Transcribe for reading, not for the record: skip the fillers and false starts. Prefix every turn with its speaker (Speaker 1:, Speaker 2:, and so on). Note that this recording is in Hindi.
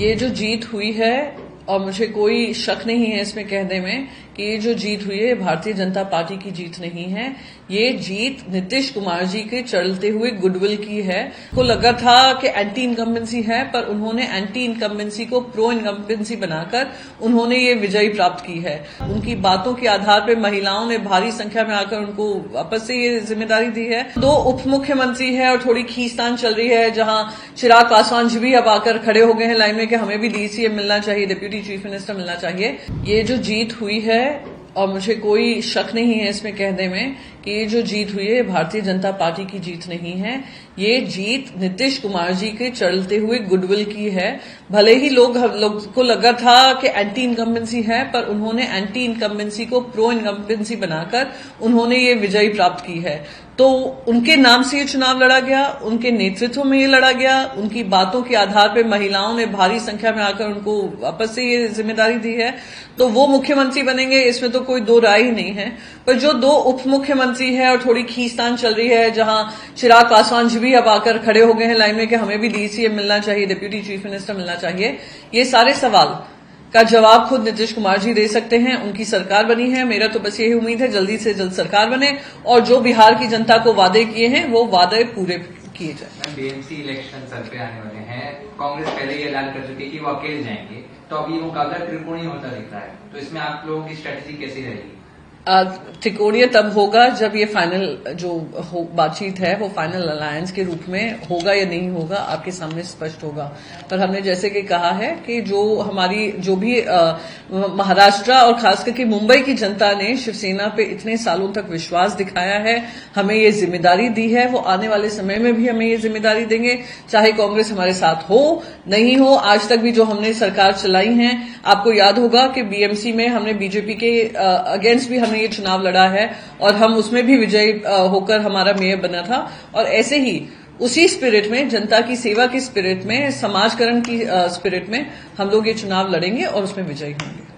Speaker 1: ये जो जीत हुई है, और मुझे कोई शक नहीं है इसमें कहने में कि ये जो जीत हुई है भारतीय जनता पार्टी की जीत नहीं है। ये जीत नीतीश कुमार जी के चलते हुए गुडविल की है। को लगा था कि एंटी इनकम्बेंसी है, पर उन्होंने एंटी इनकम्बेंसी को प्रो इनकम्बेंसी बनाकर उन्होंने ये विजयी प्राप्त की है। उनकी बातों के आधार पर महिलाओं ने भारी संख्या में आकर उनको वापस से ये जिम्मेदारी दी है। 2 उप मुख्यमंत्री है और थोड़ी खींचतान चल रही है, जहां चिराग पासवान जी भी अब आकर खड़े हो गए हैं लाइन में कि हमें भी डीसीएम मिलना चाहिए, डिप्यूटी चीफ मिनिस्टर मिलना चाहिए। ये जो जीत हुई है, और मुझे कोई शक नहीं है इसमें कहने में कि ये जो जीत हुई है भारतीय जनता पार्टी की जीत नहीं है। ये जीत नीतीश कुमार जी के चलते हुए गुडविल की है। भले ही लोग को लगा था कि एंटी इनकम्बेंसी है, पर उन्होंने एंटी इनकम्बेंसी को प्रो इनकम्बेंसी बनाकर उन्होंने ये विजयी प्राप्त की है। तो उनके नाम से ये चुनाव लड़ा गया, उनके नेतृत्व में ये लड़ा गया, उनकी बातों के आधार पर महिलाओं ने भारी संख्या में आकर उनको वापस से ये जिम्मेदारी दी है। तो वो मुख्यमंत्री बनेंगे, इसमें तो कोई 2 राय ही नहीं है। पर जो 2 उप मुख्यमंत्री है और थोड़ी खींचतान चल रही है, जहां चिराग पासवान जी भी अब आकर खड़े हो गए हैं लाइन में कि हमें भी डीसीएम मिलना चाहिए, डिप्यूटी चीफ मिनिस्टर मिलना चाहिए, ये सारे सवाल का जवाब खुद नीतीश कुमार जी दे सकते हैं। उनकी सरकार बनी है, मेरा तो बस यही उम्मीद है जल्दी से जल्द सरकार बने और जो बिहार की जनता को वादे किए हैं वो वादे पूरे किए जाए।
Speaker 2: बीएमसी इलेक्शन सर पे आने वाले हैं, कांग्रेस पहले ही ऐलान कर चुकी है कि वो अकेले जाएंगे, तो अब ये मुकाबला त्रिकोणीय होता दिख रहा है, तो इसमें आप लोगों की स्ट्रेटेजी कैसी रहेगी?
Speaker 1: त्रिकोणीय तब होगा जब ये फाइनल जो बातचीत है वो फाइनल अलायंस के रूप में होगा या नहीं होगा, आपके सामने स्पष्ट होगा। पर हमने जैसे कि कहा है कि जो भी महाराष्ट्र और खास करके मुंबई की जनता ने शिवसेना पे इतने सालों तक विश्वास दिखाया है, हमें ये जिम्मेदारी दी है, वो आने वाले समय में भी हमें ये जिम्मेदारी देंगे, चाहे कांग्रेस हमारे साथ हो नहीं हो। आज तक भी जो हमने सरकार चलाई है, आपको याद होगा कि बीएमसी में हमने बीजेपी के अगेंस्ट भी हमने ये चुनाव लड़ा है और हम उसमें भी विजयी होकर हमारा मेयर बना था। और ऐसे ही उसी स्पिरिट में, जनता की सेवा की स्पिरिट में, समाजकरण की स्पिरिट में हम लोग ये चुनाव लड़ेंगे और उसमें विजयी होंगे।